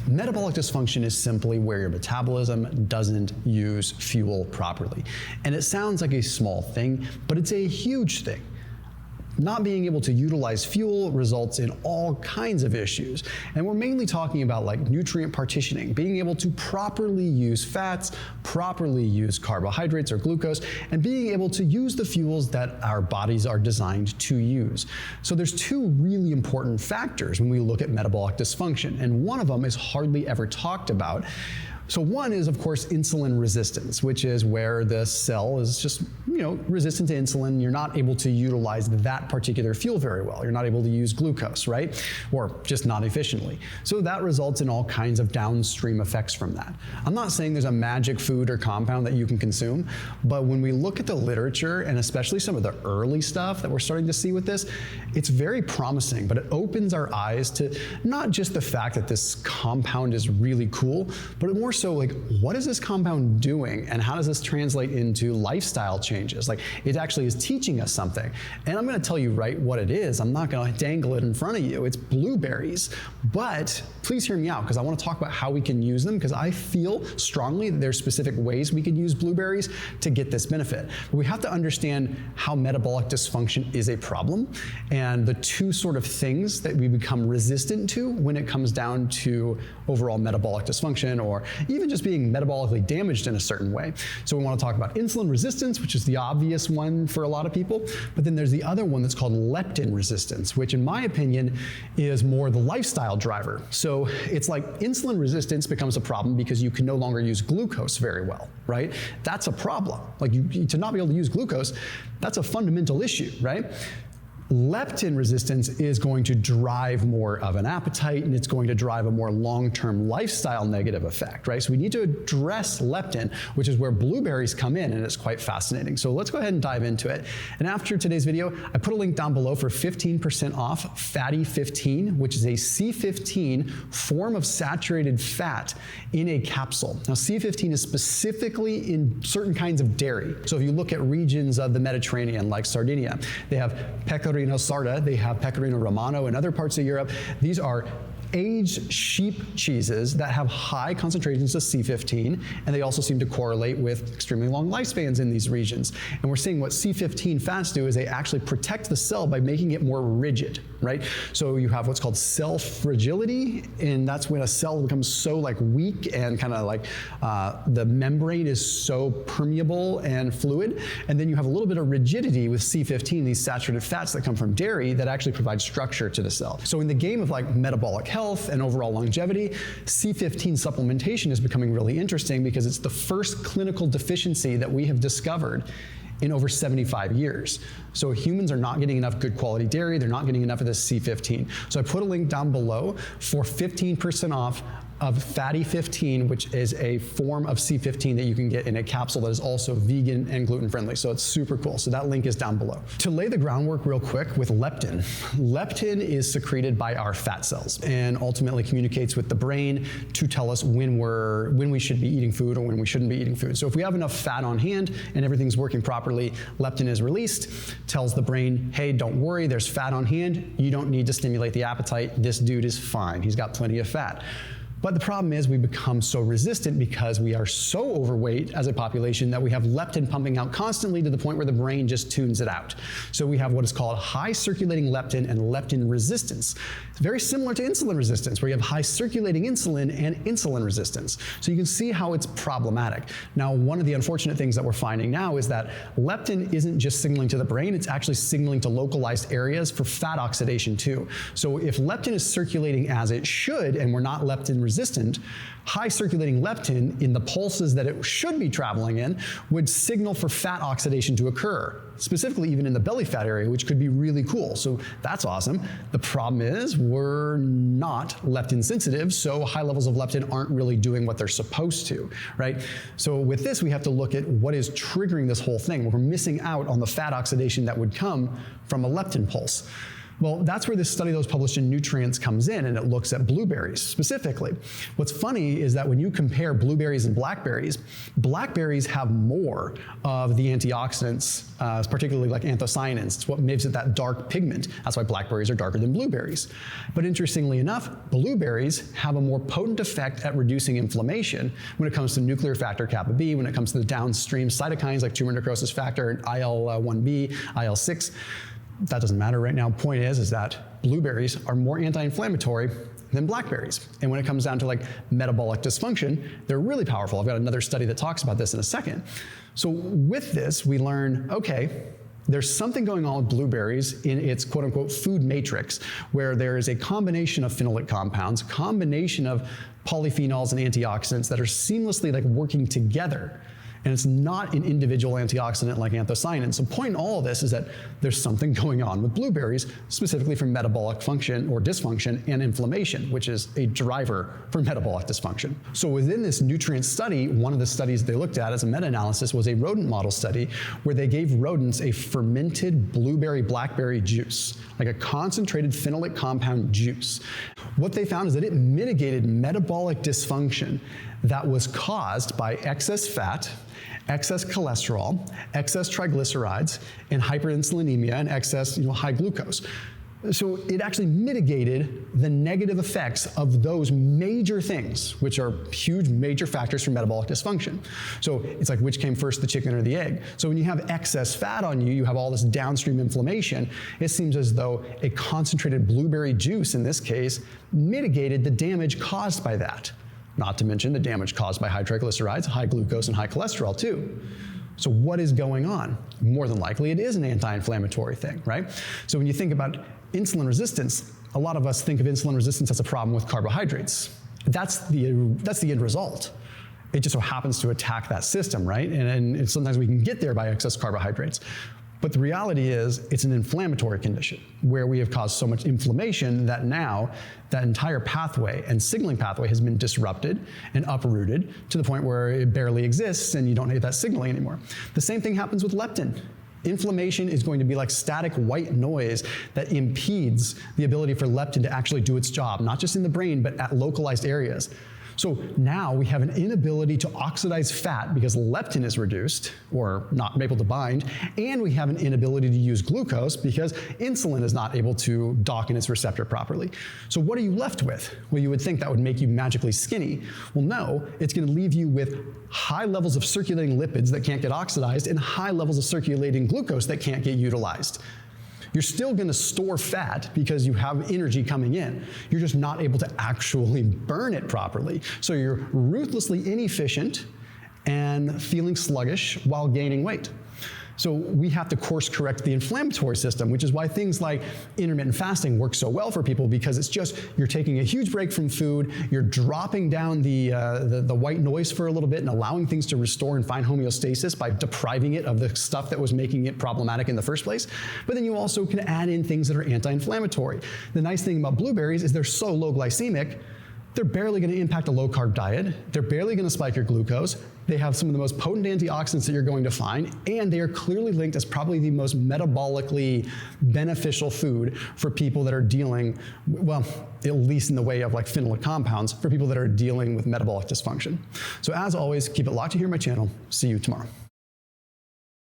Metabolic dysfunction is simply where your metabolism doesn't use fuel properly. And it sounds like a small thing, but it's a huge thing. Not being able to utilize fuel results in all kinds of issues. And we're mainly talking about like nutrient partitioning, being able to properly use fats, properly use carbohydrates or glucose, and being able to use the fuels that our bodies are designed to use. So there's two really important factors when we look at metabolic dysfunction, and one of them is hardly ever talked about. So one is, of course, insulin resistance, which is where the cell is just, resistant to insulin. You're not able to utilize that particular fuel very well. You're not able to use glucose, right? Or just not efficiently. So that results in all kinds of downstream effects from that. I'm not saying there's a magic food or compound that you can consume, but when we look at the literature, and especially some of the early stuff that we're starting to see with this, it's very promising, but it opens our eyes to not just the fact that this compound is really cool, but more so like, what is this compound doing and how does this translate into lifestyle changes? Like, it actually is teaching us something. And I'm gonna tell you right what it is. I'm not gonna dangle it in front of you. It's blueberries. But please hear me out, because I wanna talk about how we can use them, because I feel strongly that there's specific ways we could use blueberries to get this benefit. But we have to understand how metabolic dysfunction is a problem and the two sort of things that we become resistant to when it comes down to overall metabolic dysfunction, or even just being metabolically damaged in a certain way. So we want to talk about insulin resistance, which is the obvious one for a lot of people, but then there's the other one that's called leptin resistance, which in my opinion is more the lifestyle driver. So it's like insulin resistance becomes a problem because you can no longer use glucose very well, right? That's a problem. Like, to not be able to use glucose, that's a fundamental issue, right? Leptin resistance is going to drive more of an appetite, and it's going to drive a more long-term lifestyle negative effect, right? So we need to address leptin, which is where blueberries come in, and it's quite fascinating. So let's go ahead and dive into it. And after today's video, I put a link down below for 15% off Fatty 15, which is a C15 form of saturated fat in a capsule. Now, C15 is specifically in certain kinds of dairy. So if you look at regions of the Mediterranean, like Sardinia, they have Pecorino Sarda, they have Pecorino Romano, and other parts of Europe. These are aged sheep cheeses that have high concentrations of C15, and they also seem to correlate with extremely long lifespans in these regions. And we're seeing what C15 fats do is they actually protect the cell by making it more rigid, right? So you have what's called cell fragility, and that's when a cell becomes so like weak and kind of like the membrane is so permeable and fluid. And then you have a little bit of rigidity with C15, these saturated fats that come from dairy that actually provide structure to the cell. So in the game of like metabolic health and overall longevity, C15 supplementation is becoming really interesting because it's the first clinical deficiency that we have discovered in over 75 years. So humans are not getting enough good quality dairy, they're not getting enough of this C15. So I put a link down below for 15% off of Fatty 15, which is a form of C15 that you can get in a capsule that is also vegan and gluten friendly. So it's super cool. So that link is down below. To lay the groundwork real quick with leptin, leptin is secreted by our fat cells and ultimately communicates with the brain to tell us when we should be eating food or when we shouldn't be eating food. So if we have enough fat on hand and everything's working properly, leptin is released, tells the brain, hey, don't worry, there's fat on hand. You don't need to stimulate the appetite. This dude is fine. He's got plenty of fat. But the problem is we become so resistant because we are so overweight as a population that we have leptin pumping out constantly to the point where the brain just tunes it out. So we have what is called high circulating leptin and leptin resistance. It's very similar to insulin resistance, where you have high circulating insulin and insulin resistance. So you can see how it's problematic. Now, one of the unfortunate things that we're finding now is that leptin isn't just signaling to the brain, it's actually signaling to localized areas for fat oxidation too. So if leptin is circulating as it should, and we're not leptin resistant, high circulating leptin in the pulses that it should be traveling in would signal for fat oxidation to occur, specifically even in the belly fat area, which could be really cool. So that's awesome. The problem is we're not leptin sensitive, so high levels of leptin aren't really doing what they're supposed to, right? So with this, we have to look at what is triggering this whole thing. We're missing out on the fat oxidation that would come from a leptin pulse. Well, that's where this study that was published in Nutrients comes in, and it looks at blueberries specifically. What's funny is that when you compare blueberries and blackberries, blackberries have more of the antioxidants, particularly like anthocyanins. It's what gives it that dark pigment. That's why blackberries are darker than blueberries. But interestingly enough, blueberries have a more potent effect at reducing inflammation when it comes to nuclear factor kappa B, when it comes to the downstream cytokines like tumor necrosis factor and IL-1B, IL-6. That doesn't matter right now. Point is that blueberries are more anti-inflammatory than blackberries. And when it comes down to like metabolic dysfunction, they're really powerful. I've got another study that talks about this in a second. So with this, we learn, okay, there's something going on with blueberries in its quote unquote food matrix, where there is a combination of phenolic compounds, combination of polyphenols and antioxidants that are seamlessly like working together. And it's not an individual antioxidant like anthocyanin. So point in all of this is that there's something going on with blueberries, specifically for metabolic function or dysfunction and inflammation, which is a driver for metabolic dysfunction. So within this nutrient study, one of the studies they looked at as a meta-analysis was a rodent model study where they gave rodents a fermented blueberry blackberry juice, like a concentrated phenolic compound juice. What they found is that it mitigated metabolic dysfunction that was caused by excess fat, excess cholesterol, excess triglycerides, and hyperinsulinemia and excess high glucose. So it actually mitigated the negative effects of those major things, which are huge major factors for metabolic dysfunction. So it's like which came first, the chicken or the egg? So when you have excess fat on you, you have all this downstream inflammation. It seems as though a concentrated blueberry juice, in this case, mitigated the damage caused by that. Not to mention the damage caused by high triglycerides, high glucose, and high cholesterol too. So what is going on? More than likely it is an anti-inflammatory thing, right? So when you think about insulin resistance, a lot of us think of insulin resistance as a problem with carbohydrates. That's the end result. It just so happens to attack that system, right? And sometimes we can get there by excess carbohydrates. But the reality is it's an inflammatory condition where we have caused so much inflammation that now that entire pathway and signaling pathway has been disrupted and uprooted to the point where it barely exists and you don't get that signaling anymore. The same thing happens with leptin. Inflammation is going to be like static white noise that impedes the ability for leptin to actually do its job, not just in the brain, but at localized areas. So now we have an inability to oxidize fat because leptin is reduced or not able to bind, and we have an inability to use glucose because insulin is not able to dock in its receptor properly. So what are you left with? Well, you would think that would make you magically skinny. Well, no, it's going to leave you with high levels of circulating lipids that can't get oxidized and high levels of circulating glucose that can't get utilized. You're still going to store fat because you have energy coming in. You're just not able to actually burn it properly. So you're ruthlessly inefficient and feeling sluggish while gaining weight. So we have to course correct the inflammatory system, which is why things like intermittent fasting work so well for people, because it's just you're taking a huge break from food, you're dropping down the white noise for a little bit and allowing things to restore and find homeostasis by depriving it of the stuff that was making it problematic in the first place. But then you also can add in things that are anti-inflammatory. The nice thing about blueberries is they're so low glycemic, they're barely going to impact a low-carb diet. They're barely going to spike your glucose. They have some of the most potent antioxidants that you're going to find, and they are clearly linked as probably the most metabolically beneficial food for people that are dealing, well, at least in the way of like phenolic compounds, for people that are dealing with metabolic dysfunction. So as always, keep it locked to here on my channel. See you tomorrow.